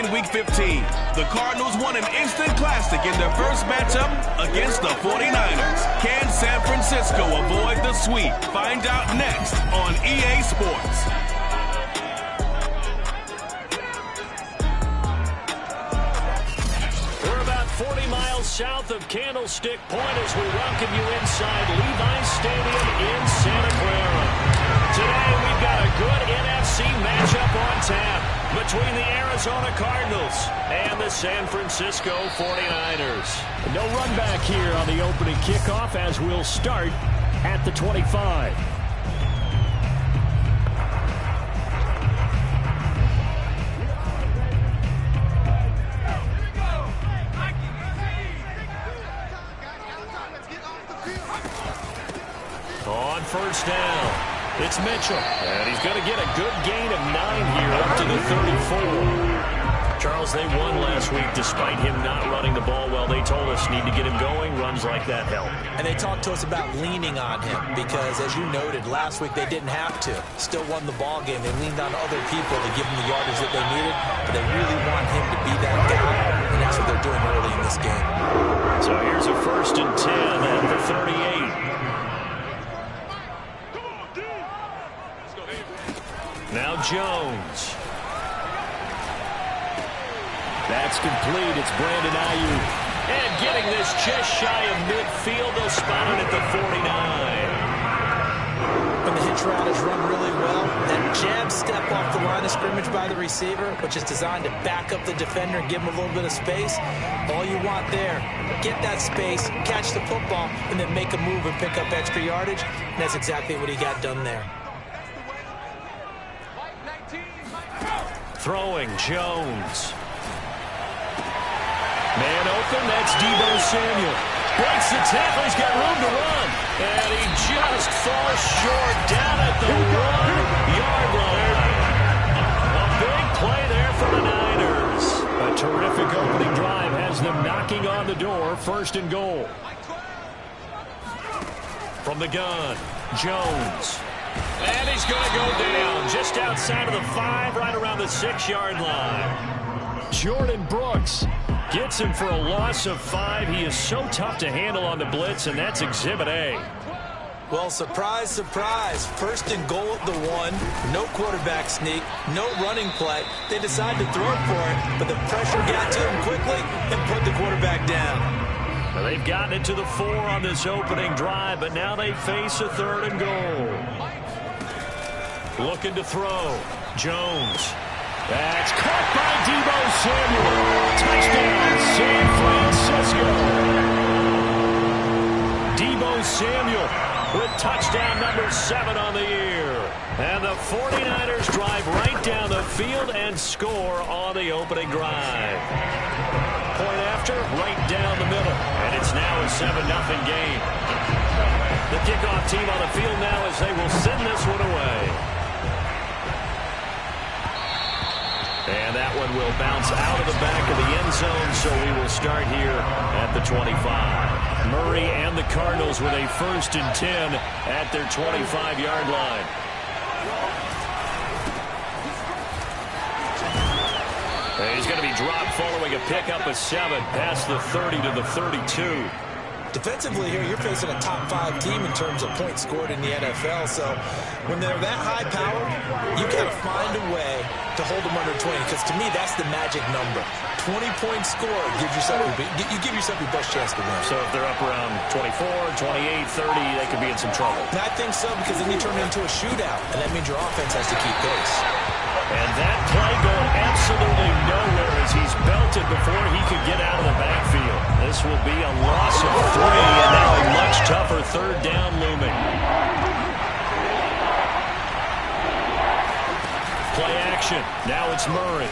in Week 15. The Cardinals won an instant classic in their first matchup against the 49ers. Can San Francisco avoid the sweep? Find out next on EA Sports. We're about 40 miles south of Candlestick Point as we welcome you inside Levi's Stadium in Santa Clara. Today we've got a good NFC matchup on tap between the Arizona Cardinals and the San Francisco 49ers. No run back here on the opening kickoff as we'll start at the 25. On first down. It's Mitchell, and he's going to get a good gain of 9 here up to the 34. Charles, they won last week despite him not running the ball well. They told us need to get him going. Runs like that help. And they talked to us about leaning on him because, as you noted, last week they didn't have to. Still won the ball game. They leaned on other people to give them the yardage that they needed, but they really want him to be that guy, and that's what they're doing early in this game. So here's a 1st and 10 at the 38. Now Jones. That's complete. It's Brandon Ayuk. And getting this just shy of midfield. They'll spot it at the 49. When the hitch route is run really well, that jab step off the line of scrimmage by the receiver, which is designed to back up the defender and give him a little bit of space, all you want there, get that space, catch the football, and then make a move and pick up extra yardage. And that's exactly what he got done there. Throwing, Jones. Man open, that's Deebo Samuel. Breaks the tackle, he's got room to run. And he just falls short down at the 1-yard line. A big play there for the Niners. A terrific opening drive has them knocking on the door. 1st and goal. From the gun, Jones. And he's going to go down just outside of the 5, right around the 6-yard line. Jordan Brooks gets him for a loss of 5. He is so tough to handle on the blitz, and that's Exhibit A. Well, surprise, surprise. 1st and goal at the 1. No quarterback sneak. No running play. They decide to throw for it, but the pressure got to him quickly and put the quarterback down. Well, they've gotten it to the 4 on this opening drive, but now they face a 3rd and goal. Looking to throw. Jones. That's caught by Deebo Samuel. Touchdown, San Francisco. Deebo Samuel with touchdown number 7 on the year. And the 49ers drive right down the field and score on the opening drive. Point after, right down the middle. And it's now a 7-0 game. The kickoff team on the field now as they will send this one away. And that one will bounce out of the back of the end zone, so we will start here at the 25. Murray and the Cardinals with a 1st and 10 at their 25-yard line. And he's going to be dropped following a pickup of 7 past the 30 to the 32. Defensively here, you're facing a top 5 team in terms of points scored in the NFL. So when they're that high powered, you got to find a way to hold them under 20. Because to me, that's the magic number. 20 points scored gives yourself you give yourself your best chance to win. So if they're up around 24, 28, 30, they could be in some trouble. And I think so, because then you turn it into a shootout, and that means your offense has to keep pace. And that play going absolutely nowhere as he's belted before he could get out of the backfield. This will be a loss of 3, and now a much tougher 3rd down looming. Play action. Now it's Murray.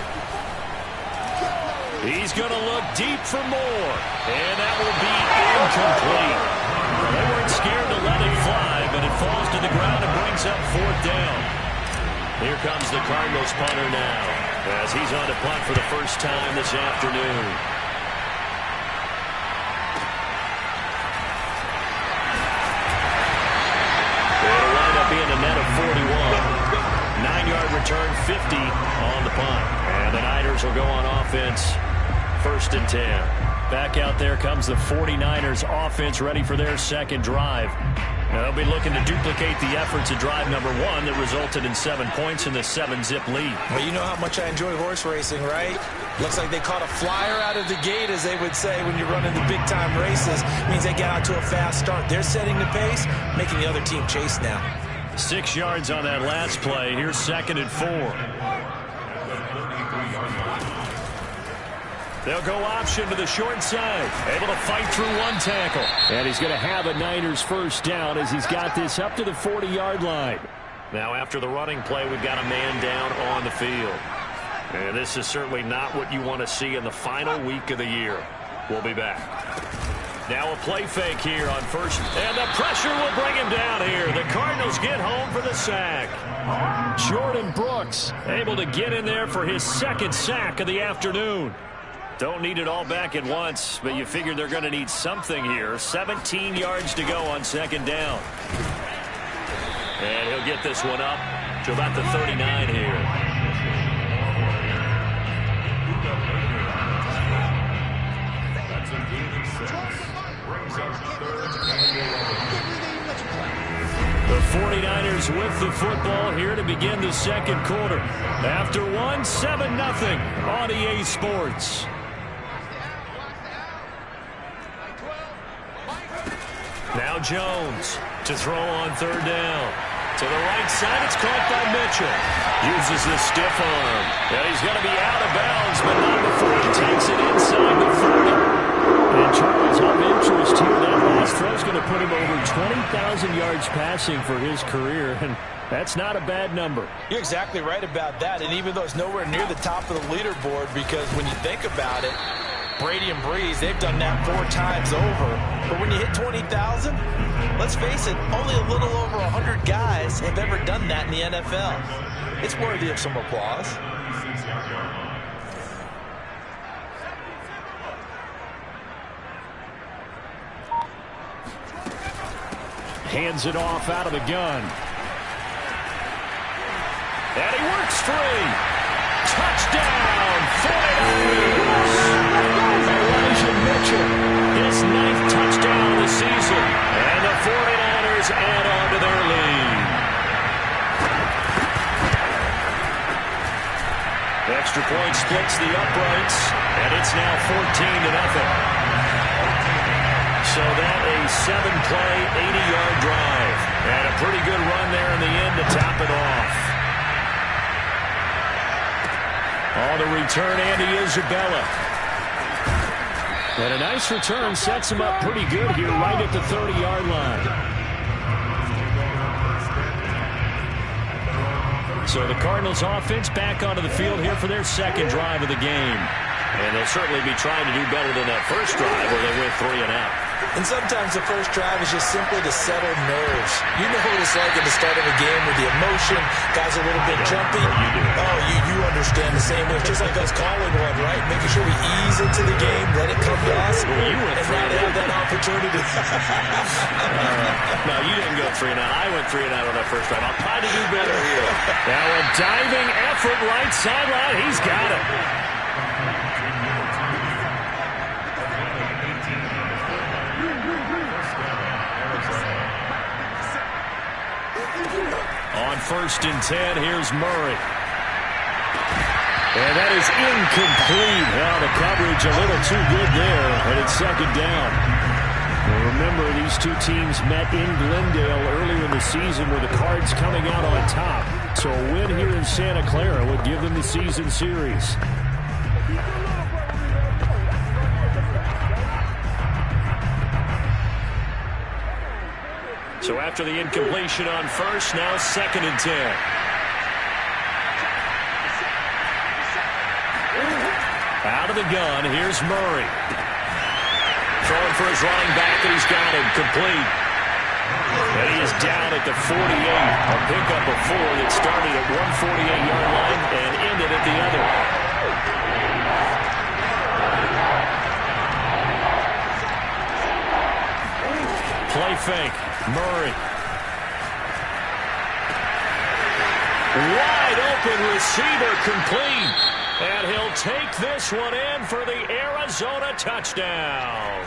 He's going to look deep for more, and that will be incomplete. They weren't scared to let it fly, but it falls to the ground and brings up 4th down. Here comes the Cardinals punter now as he's on to punt for the first time this afternoon. It'll wind up being a net of 41. 9-yard return, 50 on the punt. And the Niners will go on offense, 1st and 10. Back out there comes the 49ers offense, ready for their second drive. Now they'll be looking to duplicate the efforts of drive number 1 that resulted in 7 points in the 7-zip lead. Well, you know how much I enjoy horse racing, right? Looks like they caught a flyer out of the gate, as they would say when you're running the big-time races. It means they get out to a fast start. They're setting the pace, making the other team chase now. 6 yards on that last play. Here's 2nd and 4. They'll go option to the short side. Able to fight through 1 tackle. And he's going to have a Niners first down as he's got this up to the 40-yard line. Now after the running play, we've got a man down on the field. And this is certainly not what you want to see in the final week of the year. We'll be back. Now a play fake here on 1st. And the pressure will bring him down here. The Cardinals get home for the sack. Jordan Brooks able to get in there for his 2nd sack of the afternoon. Don't need it all back at once, but you figure they're going to need something here. 17 yards to go on 2nd down. And he'll get this one up to about the 39 here. The 49ers with the football here to begin the 2nd quarter. After 1, 7-0 on EA Sports. Now Jones to throw on 3rd down. To the right side, it's caught by Mitchell. Uses the stiff arm. Yeah, he's going to be out of bounds, but not before he takes it inside the 40. And Charles, of interest here, that last throw is going to put him over 20,000 yards passing for his career, and that's not a bad number. You're exactly right about that, and even though it's nowhere near the top of the leaderboard, because when you think about it, Brady and Breeze, they've done that 4 times over. But when you hit 20,000, let's face it, only a little over 100 guys have ever done that in the NFL. It's worthy of some applause. Hands it off out of the gun. And he works free. Touchdown, 49ers. Elijah Mitchell, his 9th touchdown of the season. And the 49ers add on to their lead. Extra point splits the uprights, and it's now 14-0. So that a 7-play, 80-yard drive. And a pretty good run there in the end to top it off. On the return, Andy Isabella. And a nice return sets him up pretty good here right at the 30-yard line. So the Cardinals offense back onto the field here for their 2nd drive of the game. And they'll certainly be trying to do better than that first drive where they went 3 and out. And sometimes the first drive is just simply to settle nerves. You know what it's like at the start of a game with the emotion, guys a little bit jumpy. Oh, you understand the same way. Just like us calling one, right? Making sure we ease into the game, let it come to us, and now they have that opportunity. No, you didn't go 3 and out. I went 3 and out on that first drive. I'll try to do better here. Now a diving effort right sideline. He's got it. On 1st and 10, here's Murray. And that is incomplete. Well, the coverage a little too good there, and it's 2nd down. Well, remember, these two teams met in Glendale earlier in the season with the Cards coming out on top. So a win here in Santa Clara would give them the season series. So after the incompletion on 1st, now 2nd and 10. Out of the gun, here's Murray. Throwing for his running back, and he's got him complete. And he is down at the 48. A pickup of 4 that started at 148-yard line and ended at the other. Play fake. Murray. Wide open receiver complete. And he'll take this one in for the Arizona touchdown.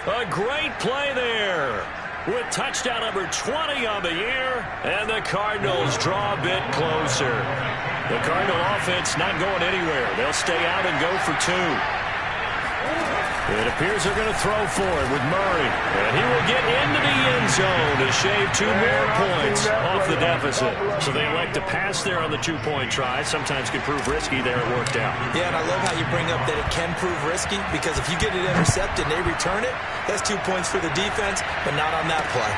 A great play there. With touchdown number 20 on the year, and the Cardinals draw a bit closer. The Cardinal offense not going anywhere. They'll stay out and go for 2. It appears they're going to throw for it with Murray. And he will get into the end zone to shave 2 more points off the deficit. So they elect to pass there on the 2-point try. Sometimes can prove risky. There it worked out. Yeah, and I love how you bring up that it can prove risky, because if you get it intercepted and they return it, that's 2 points for the defense, but not on that play.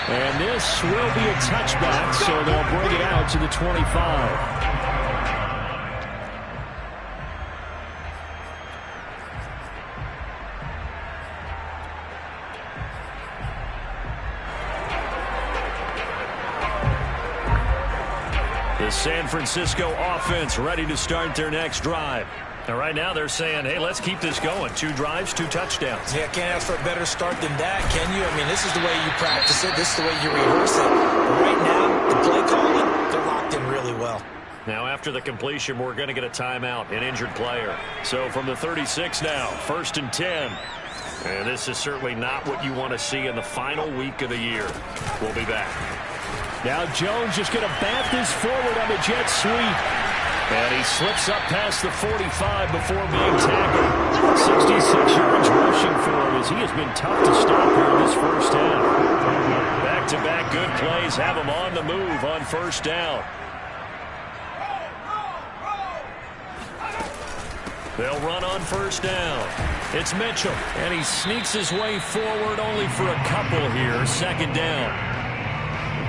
And this will be a touchback, so they'll bring it out to the 25. The San Francisco offense ready to start their next drive. Now, right now they're saying, hey, let's keep this going. 2 drives, 2 touchdowns. Yeah, can't ask for a better start than that, can you? I mean, this is the way you practice it. This is the way you rehearse it. But right now, the play calling, they're locked in really well. Now, after the completion, we're going to get a timeout, an injured player. So from the 36 now, 1st and 10. And this is certainly not what you want to see in the final week of the year. We'll be back. Now Jones just going to bat this forward on the jet sweep. And he slips up past the 45 before being tackled. 66 yards rushing for him as he has been tough to stop here in this first half. Back-to-back good plays have him on the move on 1st down. They'll run on 1st down. It's Mitchell, and he sneaks his way forward only for a couple here. 2nd down.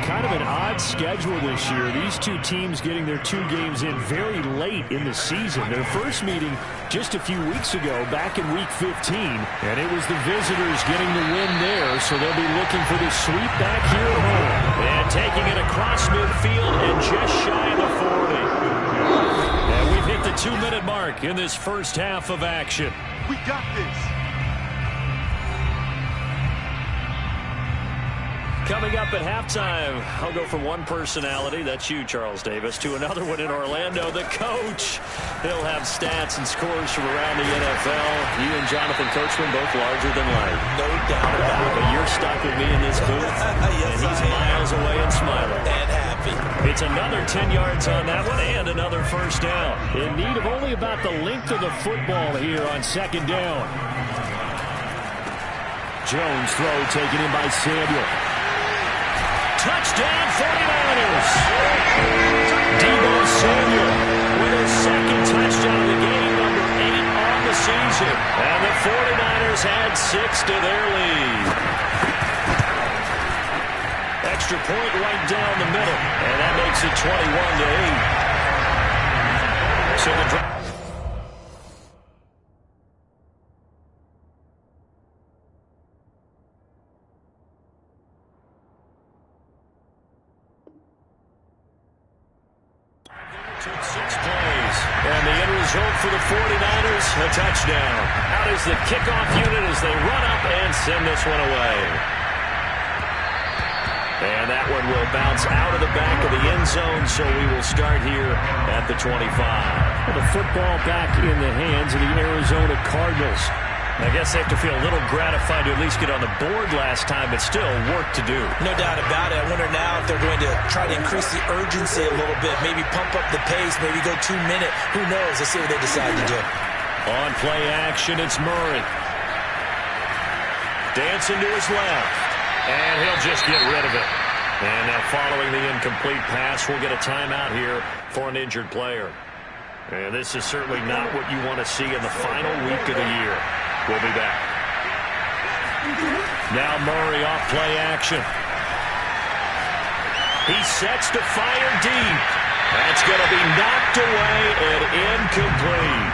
Kind of an odd schedule this year. These 2 teams getting their 2 games in very late in the season. Their first meeting just a few weeks ago, back in Week 15. And it was the visitors getting the win there, so they'll be looking for the sweep back here at home. And taking it across midfield and just shy of the 40. And we've hit the 2-minute mark in this first half of action. We got this. Coming up at halftime, I'll go from one personality, that's you, Charles Davis, to another one in Orlando, the coach. He'll have stats and scores from around the NFL. You and Jonathan Coachman both larger than life. No doubt about it. But you're stuck with me in this booth, yes, and he's miles away and smiling. And happy. It's another 10 yards on that one and another 1st down. In need of only about the length of the football here on 2nd down. Jones throw taken in by Samuel. Touchdown 49ers. Deebo Samuel with his 2nd touchdown of the game, number 8 on the season. And the 49ers add 6 to their lead. Extra point right down the middle, and that makes it 21-8. So the drive. Took 6 plays, and the end result for the 49ers, a touchdown. Out is the kickoff unit as they run up and send this one away. And that one will bounce out of the back of the end zone, so we will start here at the 25. The football back in the hands of the Arizona Cardinals. I guess they have to feel a little gratified to at least get on the board last time, but still work to do. No doubt about it. I wonder now if they're going to try to increase the urgency a little bit, maybe pump up the pace, maybe go 2-minute. Who knows? Let's see what they decide to do. On play action, it's Murray. Dancing to his left, and he'll just get rid of it. And now following the incomplete pass, we'll get a timeout here for an injured player. And this is certainly not what you want to see in the final week of the year. We'll be back. Now Murray off play action. He sets to fire deep. That's going to be knocked away and incomplete.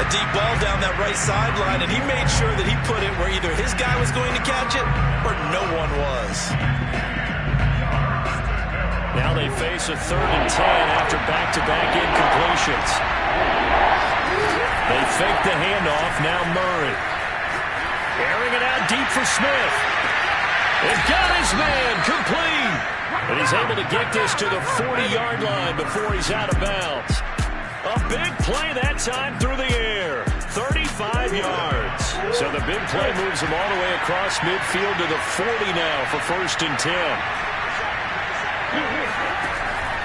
A deep ball down that right sideline, and he made sure that he put it where either his guy was going to catch it or no one was. Now they face a 3rd and 10 after back-to-back incompletions. They fake the handoff. Now Murray. Airing it out deep for Smith. And got his man complete. And he's able to get this to the 40-yard line before he's out of bounds. A big play that time through the air. 35 yards. So the big play moves him all the way across midfield to the 40 now for 1st and 10.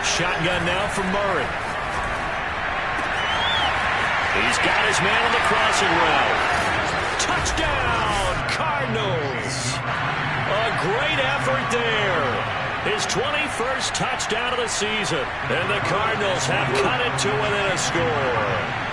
Shotgun now for Murray. He's got his man on the crossing route. Touchdown, Cardinals. A great effort there. His 21st touchdown of the season. And the Cardinals have cut it to within a score.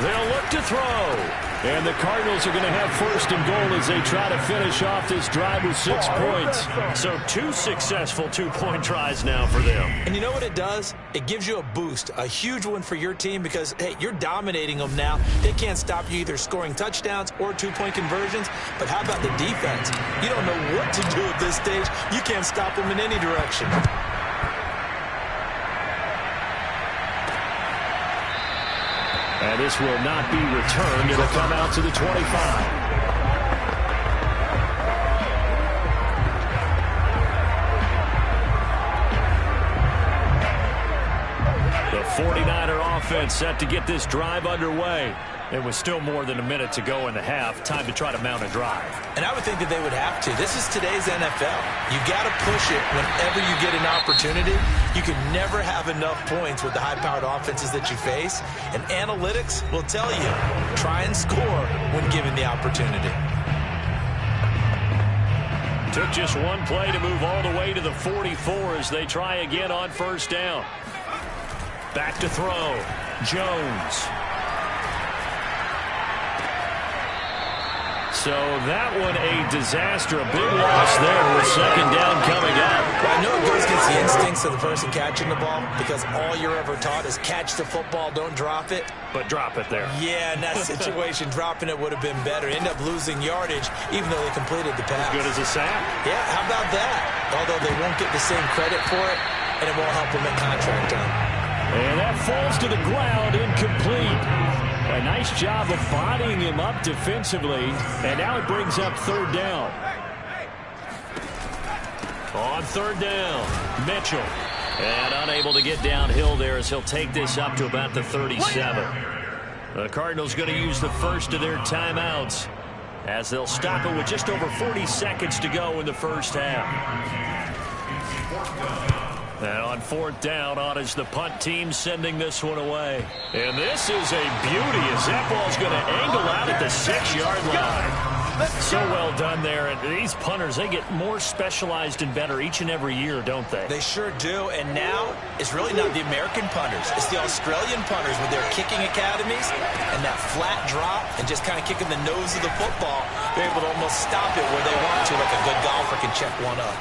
They'll look to throw. And the Cardinals are going to have 1st and goal as they try to finish off this drive with 6 points. So 2 successful two-point tries now for them. And you know what it does? It gives you a boost, a huge one for your team because, hey, you're dominating them now. They can't stop you either scoring touchdowns or two-point conversions. But how about the defense? You don't know what to do at this stage. You can't stop them in any direction. And this will not be returned. It'll come out to the 25. The 49er offense set to get this drive underway. It was still more than a minute to go in the half. Time to try to mount a drive. And I would think that they would have to. This is today's NFL. You got to push it whenever you get an opportunity. You can never have enough points with the high-powered offenses that you face. And analytics will tell you, try and score when given the opportunity. Took just one play to move all the way to the 44 as they try again on 1st down. Back to throw. Jones. So that one a disaster, a big loss there with 2nd down coming up. Well, I know it goes against the instincts of the person catching the ball because all you're ever taught is catch the football, don't drop it. But drop it there. Yeah, in that situation, dropping it would have been better. End up losing yardage even though they completed the pass. As good as a sack. Yeah, how about that? Although they won't get the same credit for it, and it won't help them in contract time. And that falls to the ground, incomplete. A nice job of bodying him up defensively. And now it brings up 3rd down. On 3rd down, Mitchell. And unable to get downhill there as he'll take this up to about the 37. The Cardinals going to use the first of their timeouts as they'll stop it with just over 40 seconds to go in the first half. And on 4th down, on is the punt team sending this one away. And this is a beauty as that ball's going to angle out at the 6-yard line. So well done there. And these punters, they get more specialized and better each and every year, don't they? They sure do. And now it's really not the American punters. It's the Australian punters with their kicking academies and that flat drop and just kind of kicking the nose of the football. They're able to almost stop it where they want to, like a good golfer can check one up.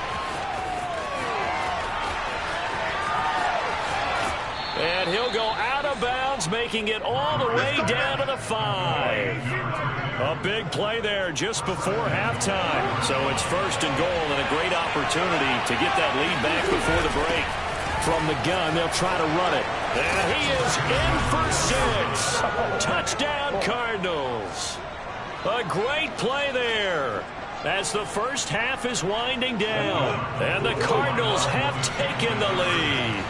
And he'll go out of bounds, making it all the way down to the 5. A big play there just before halftime. So it's 1st and goal and a great opportunity to get that lead back before the break. From the gun, they'll try to run it. And he is in for 6. Touchdown, Cardinals. A great play there as the first half is winding down. And the Cardinals have taken the lead.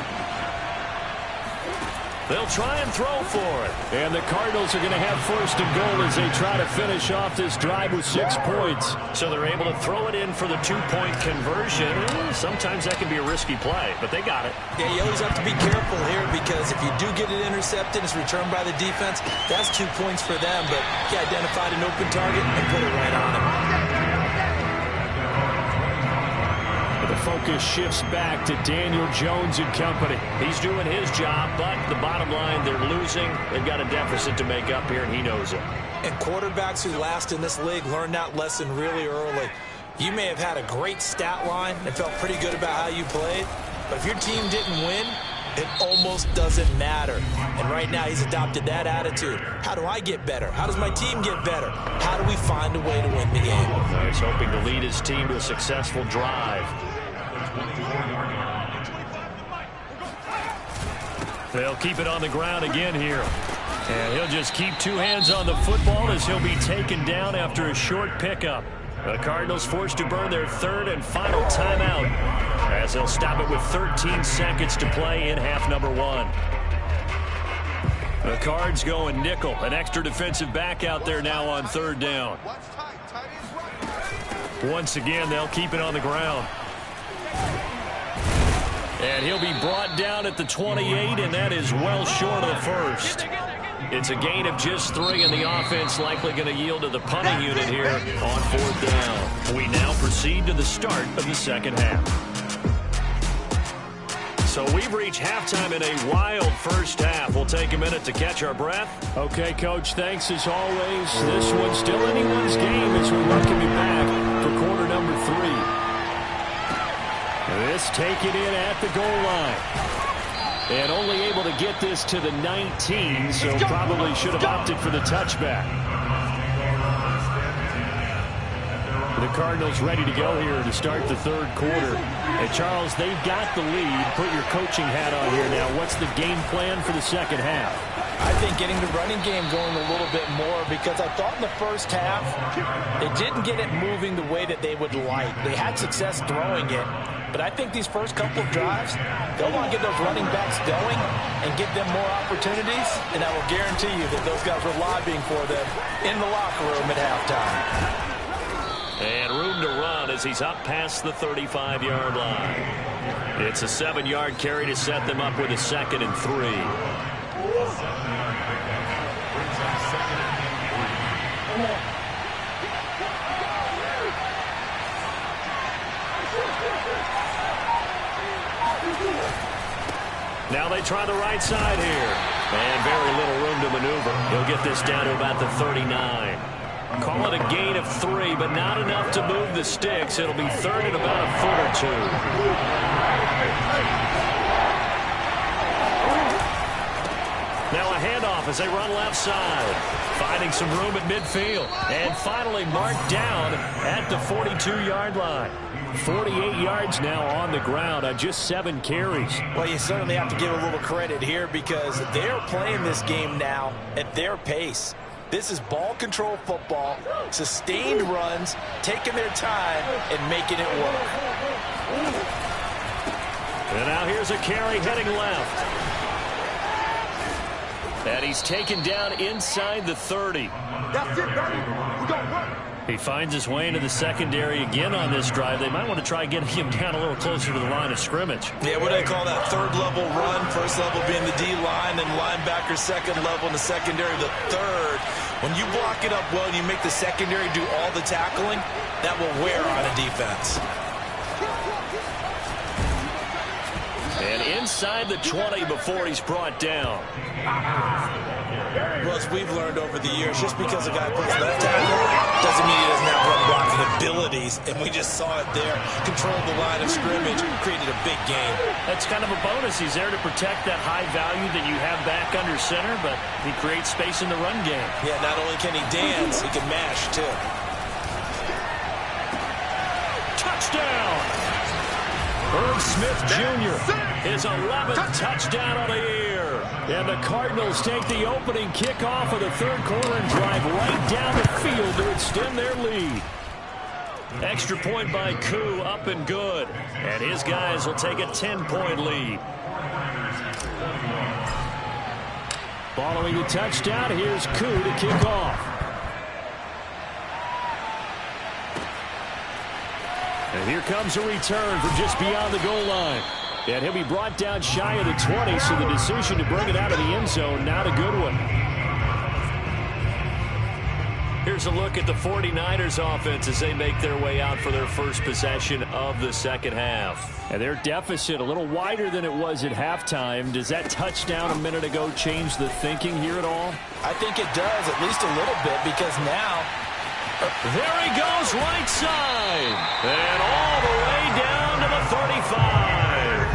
They'll try and throw for it. And the Cardinals are going to have 1st and goal as they try to finish off this drive with 6 points. So they're able to throw it in for the 2-point conversion. Sometimes that can be a risky play, but they got it. Yeah, you always have to be careful here because if you do get it intercepted, it's returned by the defense, that's 2 points for them. But he identified an open target and put it right on him. The focus shifts back to Daniel Jones and company. He's doing his job, but the bottom line, they're losing. They've got a deficit to make up here, and he knows it. And quarterbacks who last in this league learn that lesson really early. You may have had a great stat line and felt pretty good about how you played, but if your team didn't win, it almost doesn't matter. And right now he's adopted that attitude. How do I get better? How does my team get better? How do we find a way to win the game? He's hoping to lead his team to a successful drive. They'll keep it on the ground again here. And he'll just keep 2 hands on the football as he'll be taken down after a short pickup. The Cardinals forced to burn their third and final timeout as they'll stop it with 13 seconds to play in half number one. The Cards going nickel, an extra defensive back out there now on third down. Once again, they'll keep it on the ground. And he'll be brought down at the 28, and that is well short of the first. It's a gain of just 3, and the offense likely going to yield to the punting unit here on fourth down. We now proceed to the start of the second half. So we've reached halftime in a wild first half. We'll take a minute to catch our breath. Okay, Coach, thanks as always. This one's still anyone's game as we welcome you back for quarter number 3. This taken in at the goal line. And only able to get this to the 19, so probably should have opted for the touchback. The Cardinals ready to go here to start the third quarter. And Charles, they've got the lead. Put your coaching hat on here now. What's the game plan for the second half? I think getting the running game going a little bit more, because I thought in the first half they didn't get it moving the way that they would like. They had success throwing it, but I think these first couple of drives, they'll want to get those running backs going and give them more opportunities, and I will guarantee you that those guys were lobbying for them in the locker room at halftime. And room to run as he's up past the 35-yard line. It's a 7-yard carry to set them up with a 2nd and 3. Now they try the right side here. And very little room to maneuver. He'll get this down to about the 39. Call it a gain of 3, but not enough to move the sticks. It'll be third and about a foot or 2. Now a handoff as they run left side. Finding some room at midfield. And finally marked down at the 42-yard line. 48 yards now on the ground on just 7 carries. Well, you certainly have to give a little credit here because they're playing this game now at their pace. This is ball control football, sustained runs, taking their time and making it work. And now here's a carry heading left. And he's taken down inside the 30. That's it, baby. We're going to work. He finds his way into the secondary again on this drive. They might want to try getting him down a little closer to the line of scrimmage. Yeah, what do they call that? Third level run. First level being the D-line, then linebacker second level, and the secondary the third. When you block it up well and you make the secondary do all the tackling, that will wear on a defense. And inside the 20 before he's brought down. Well, as we've learned over the years, just because a guy puts left tackle doesn't mean he doesn't have run blocking abilities. And we just saw it there. Controlled the line of scrimmage, created a big game. That's kind of a bonus. He's there to protect that high value that you have back under center, but he creates space in the run game. Yeah, not only can he dance, he can mash, too. Touchdown! Irv Smith Jr. his 11th touchdown on the year. And the Cardinals take the opening kickoff of the third quarter and drive right down the field to extend their lead. Extra point by Koo, up and good. And his guys will take a 10-point lead. Following the touchdown, here's Koo to kick off. And here comes a return from just beyond the goal line. And he'll be brought down shy of the 20, so the decision to bring it out of the end zone, not a good one. Here's a look at the 49ers offense as they make their way out for their first possession of the second half. And their deficit a little wider than it was at halftime. Does that touchdown a minute ago change the thinking here at all? I think it does, at least a little bit, because now... There he goes, right side. And all the way down to the 35.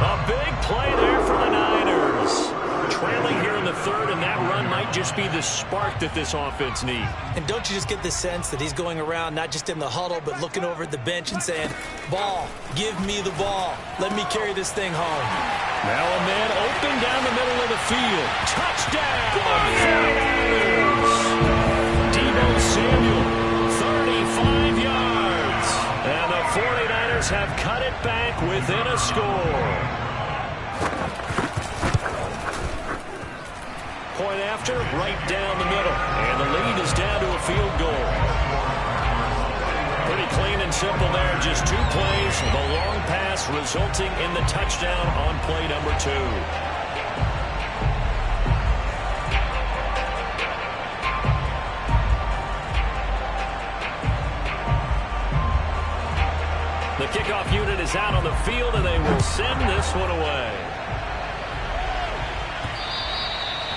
A big play there for the Niners. Trailing here in the third, and that run might just be the spark that this offense needs. And don't you just get the sense that he's going around, not just in the huddle, but looking over at the bench and saying, ball, give me the ball. Let me carry this thing home. Now a man open down the middle of the field. Touchdown! Samuel, 35 have cut it back within a score. Point after, right down the middle. And the lead is down to a field goal. Pretty clean and simple there. Just 2 plays. The long pass resulting in the touchdown on play number 2. The kickoff unit is out on the field, and they will send this one away.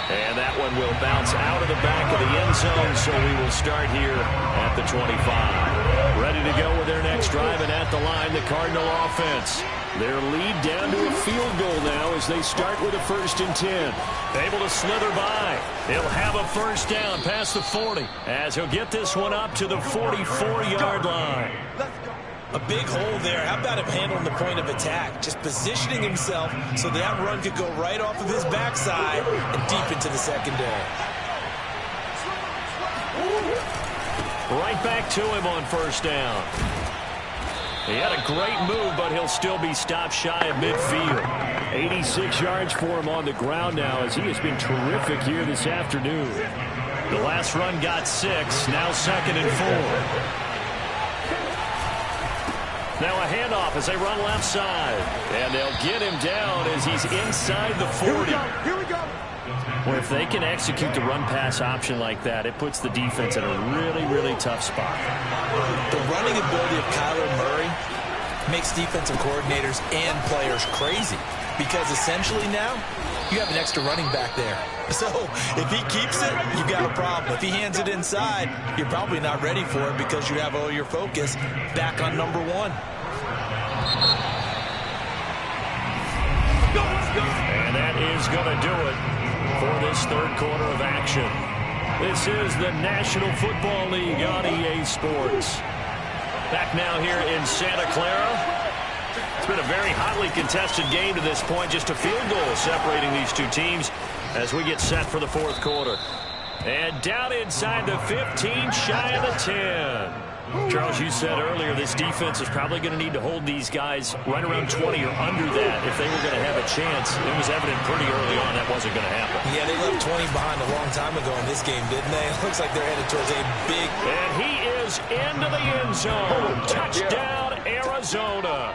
And that one will bounce out of the back of the end zone, so we will start here at the 25. Ready to go with their next drive, and at the line, the Cardinal offense. Their lead down to a field goal now as they start with a 1st and 10. Able to slither by. He'll have a first down past the 40 as he'll get this one up to the 44-yard line. A big hole there. How about him handling the point of attack? Just positioning himself so that run could go right off of his backside and deep into the secondary. Right back to him on first down. He had a great move, but he'll still be stopped shy of midfield. 86 yards for him on the ground now as he has been terrific here this afternoon. The last run got 6, now 2nd and 4. Now a handoff as they run left side. And they'll get him down as he's inside the 40. Here we go. Well, if they can execute the run-pass option like that, it puts the defense in a really, really tough spot. The running ability of Kyler Murray makes defensive coordinators and players crazy because essentially now you have an extra running back there. So if he keeps it, you've got a problem. If he hands it inside, you're probably not ready for it because you have all your focus back on number 1. And that is going to do it for this 3rd quarter of action. This is the National Football League on EA Sports. Back now here in Santa Clara. It's been a very hotly contested game to this point. Just a field goal separating these two teams as we get set for the 4th quarter. And down inside the 15, shy of the 10. Charles, you said earlier this defense is probably going to need to hold these guys right around 20 or under that if they were going to have a chance. It was evident pretty early on that wasn't going to happen. Yeah, they left 20 behind a long time ago in this game, didn't they? It looks like they're headed towards a big... And he is into the end zone. Touchdown, Arizona.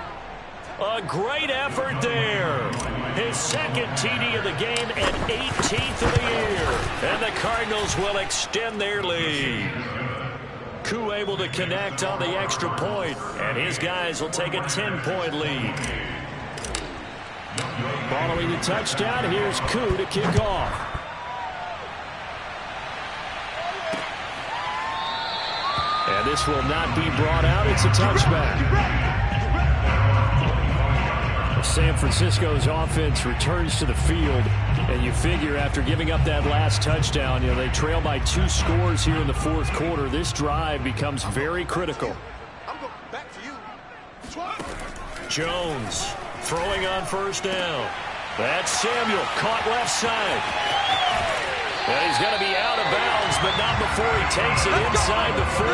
A great effort there. His 2nd TD of the game and 18th of the year. And the Cardinals will extend their lead. Koo able to connect on the extra point, and his guys will take a 10-point lead. Following the touchdown, here's Koo to kick off. And this will not be brought out. It's a touchback. San Francisco's offense returns to the field, and you figure after giving up that last touchdown, they trail by 2 scores here in the 4th quarter. This drive becomes very critical. I'm going back to you. Jones throwing on first down. That's Samuel, caught left side. And he's going to be out of bounds, but not before he takes it inside the 40.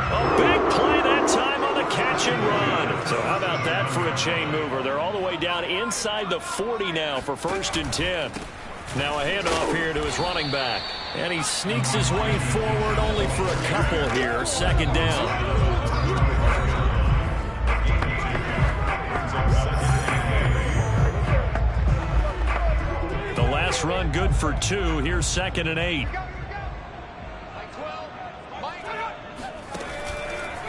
A big play that time on the catch and run. So how about that for a chain mover? They're all the way down inside the 40 now for 1st and 10. Now a handoff here to his running back. And he sneaks his way forward only for a couple here. 2nd down. The last run good for 2. Here's 2nd and 8.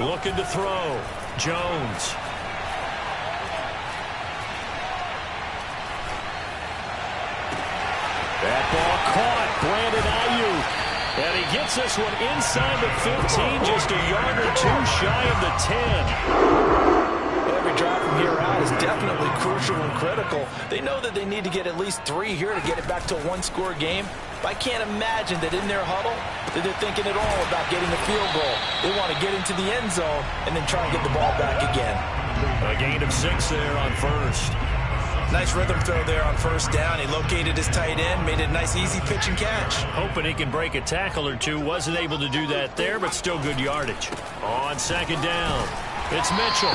Looking to throw. Jones. That ball caught. Brandon Ayuk. And he gets this one inside the 15, just a yard or 2 shy of the 10. Every drive from here out is definitely crucial and critical. They know that they need to get at least 3 here to get it back to a 1-score game. But I can't imagine that in their huddle that they're thinking at all about getting a field goal. They want to get into the end zone and then try and get the ball back again. A gain of 6 there on first. Nice rhythm throw there on first down. He located his tight end, made it a nice easy pitch and catch. Hoping he can break a tackle or 2. Wasn't able to do that there, but still good yardage. On 2nd down, it's Mitchell.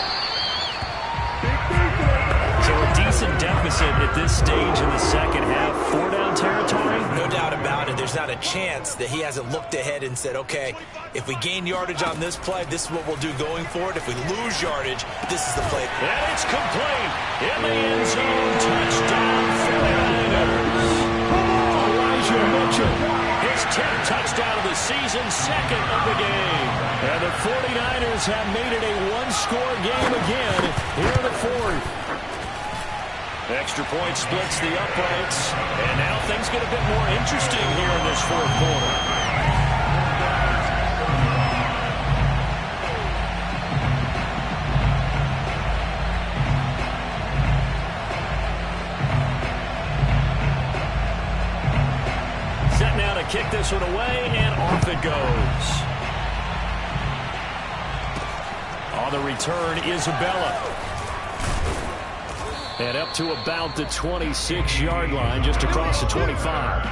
So a decent deficit at this stage in the second half. 4-down territory? No doubt about it. There's not a chance that he hasn't looked ahead and said, okay, if we gain yardage on this play, this is what we'll do going forward. If we lose yardage, this is the play. And it's complete. In the end zone. Touchdown, 49ers. Elijah Mitchell. His 10th touchdown of the season, second of the game. And the 49ers have made it a one-score game again here in the fourth. Extra point splits the uprights. And now things get a bit more interesting here in this fourth quarter. Set now to kick this one away, and off it goes. On the return, Isabella. And up to about the 26-yard line, just across the 25.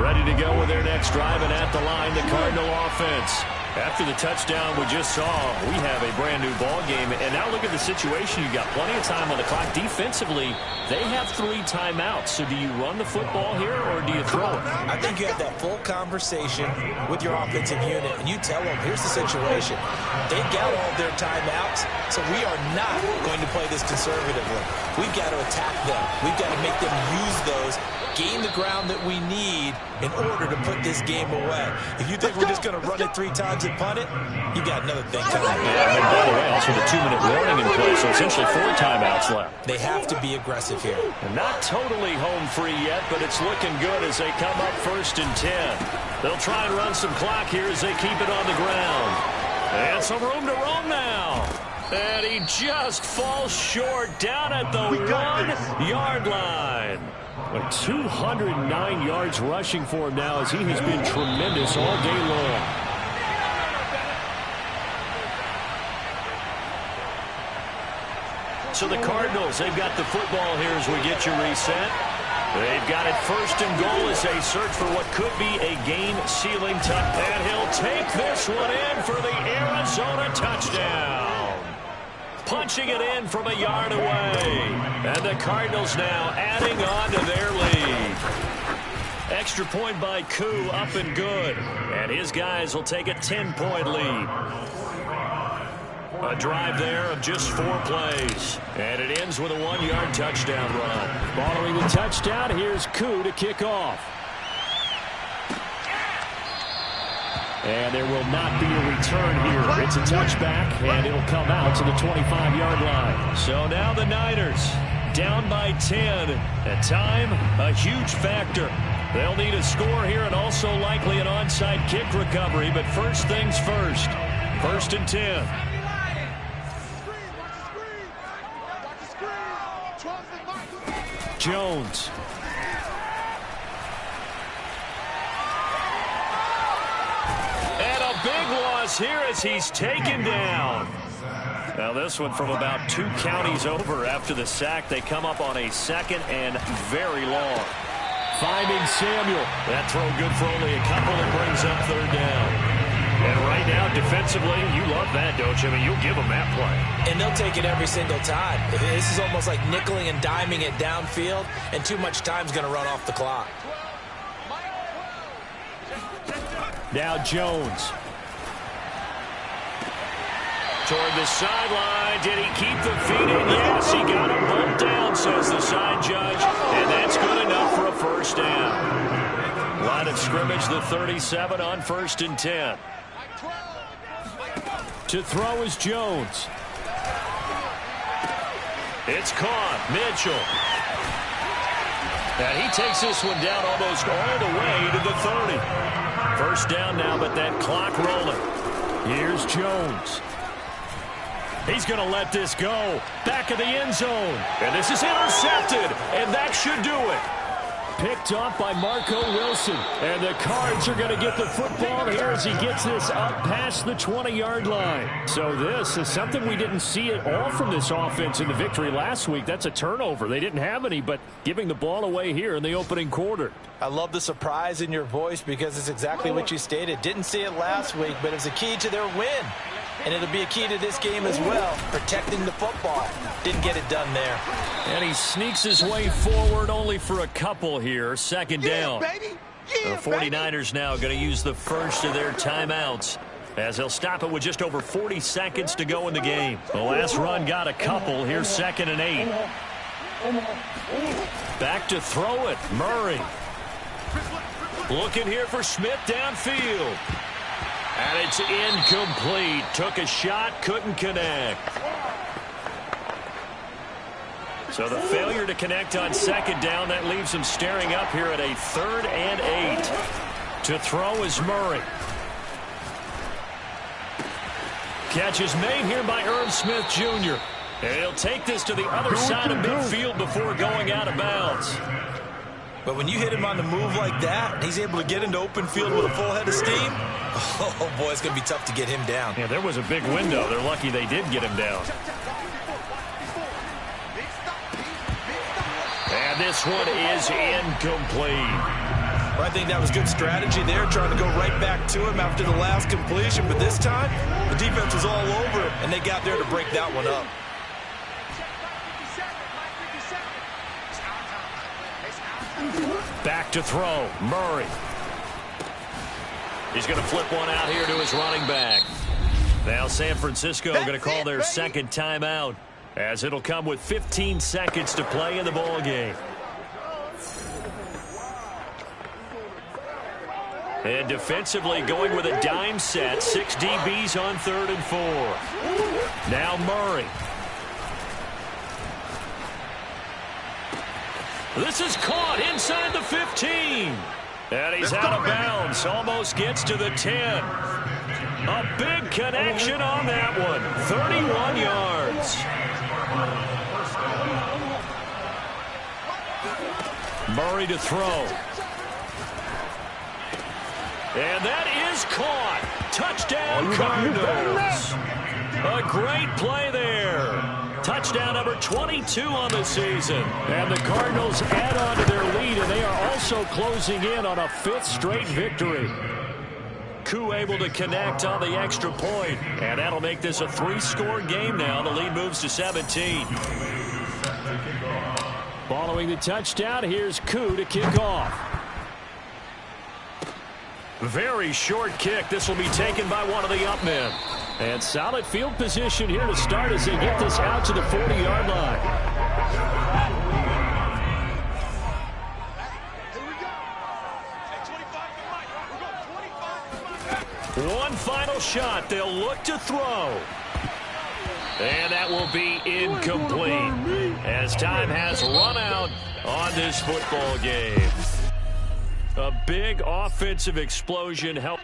Ready to go with their next drive, and at the line, the Cardinal offense. After the touchdown we just saw, we have a brand-new ball game. And now look at the situation. You've got plenty of time on the clock. Defensively, they have 3 timeouts. So do you run the football here, or do you throw it? I think you have that full conversation with your offensive unit, and you tell them, here's the situation. They've got all their timeouts, so we are not going to play this conservatively. We've got to attack them. We've got to make them use those, gain the ground that we need in order to put this game away. If you think we're just going to run it 3 times and punt it, you got another thing coming. Yeah, and by the way, also the 2-minute warning in place, so essentially 4 timeouts left. They have to be aggressive here. And not totally home free yet, but it's looking good as they come up 1st and 10. They'll try and run some clock here as they keep it on the ground. And some room to roam now. And he just falls short down at the 1-yard line. Like 209 yards rushing for him now, as he has been tremendous all day long. So the Cardinals, they've got the football here as we get you reset. They've got it 1st and goal as they search for what could be a game-sealing touch. And he'll take this one in for the Arizona touchdown. Punching it in from a yard away. And the Cardinals now adding on to their lead. Extra point by Koo, up and good. And his guys will take a 10-point lead. A drive there of just 4 plays. And it ends with a 1-yard touchdown run. Following the touchdown, here's Koo to kick off. And there will not be a return here. It's a touchback, and it'll come out to the 25-yard line. So now the Niners down by 10. At time, a huge factor. They'll need a score here and also likely an onside kick recovery. But first things first. 1st and 10. Jones. And a big loss here as he's taken down. Now this one from about 2 counties over after the sack. They come up on a 2nd and very long. Finding Samuel. That throw good for only a couple and brings up 3rd down. And right now, defensively, you love that, don't you? I mean, you'll give them that play. And they'll take it every single time. This is almost like nickeling and diming it downfield, and too much time's going to run off the clock. Now Jones. Toward the sideline. Did he keep the feet in? Yes, he got him bumped down, says the side judge. And that's good enough for a 1st down. Line of scrimmage, the 37 on 1st and 10. To throw is Jones. It's caught. Mitchell. And he takes this one down almost all the way to the 30. 1st down now, but that clock rolling. Here's Jones. He's going to let this go. Back of the end zone. And this is intercepted. And that should do it. Picked off by Marco Wilson. And the Cards are going to get the football here as he gets this up past the 20-yard line. So this is something we didn't see at all from this offense in the victory last week. That's a turnover. They didn't have any, but giving the ball away here in the opening quarter. I love the surprise in your voice because it's exactly what you stated. Didn't see it last week, but it's a key to their win. And it'll be a key to this game as well, protecting the football. Didn't get it done there. And he sneaks his way forward only for a couple here. Second down. Baby. The 49ers now going to use the first of their timeouts as they'll stop it with just over 40 seconds to go in the game. The last run got a couple. Here's 2nd and 8. Back to throw it. Murray. Looking here for Smith downfield. And it's incomplete. Took a shot, couldn't connect. So the failure to connect on 2nd down, that leaves him staring up here at a 3rd and 8. To throw is Murray. Catch is made here by Irv Smith Jr. And he'll take this to the other side of midfield before going out of bounds. But when you hit him on the move like that, he's able to get into open field with a full head of steam. Oh, boy, it's going to be tough to get him down. Yeah, there was a big window. They're lucky they did get him down. And this one is incomplete. Well, I think that was good strategy there, trying to go right back to him after the last completion. But this time, the defense was all over him, and they got there to break that one up. Back to throw. Murray. He's going to flip one out here to his running back. Now San Francisco going to call their second timeout, as it'll come with 15 seconds to play in the ball game. And defensively going with a dime set. 6 DBs on 3rd and 4. Now Murray. This is caught inside the 15. And he's out of bounds. Almost gets to the 10. A big connection on that one. 31 yards. Murray to throw. And that is caught. Touchdown Cardinals. A great play there. Touchdown number 22 on the season. And the Cardinals add on to their lead, and they are also closing in on a 5th straight victory. Koo able to connect on the extra point, and that'll make this a 3-score game now. The lead moves to 17. Following the touchdown, here's Koo to kick off. Very short kick. This will be taken by one of the up men. And solid field position here to start as they get this out to the 40-yard line. One final shot. They'll look to throw. And that will be incomplete as time has run out on this football game. A big offensive explosion helped.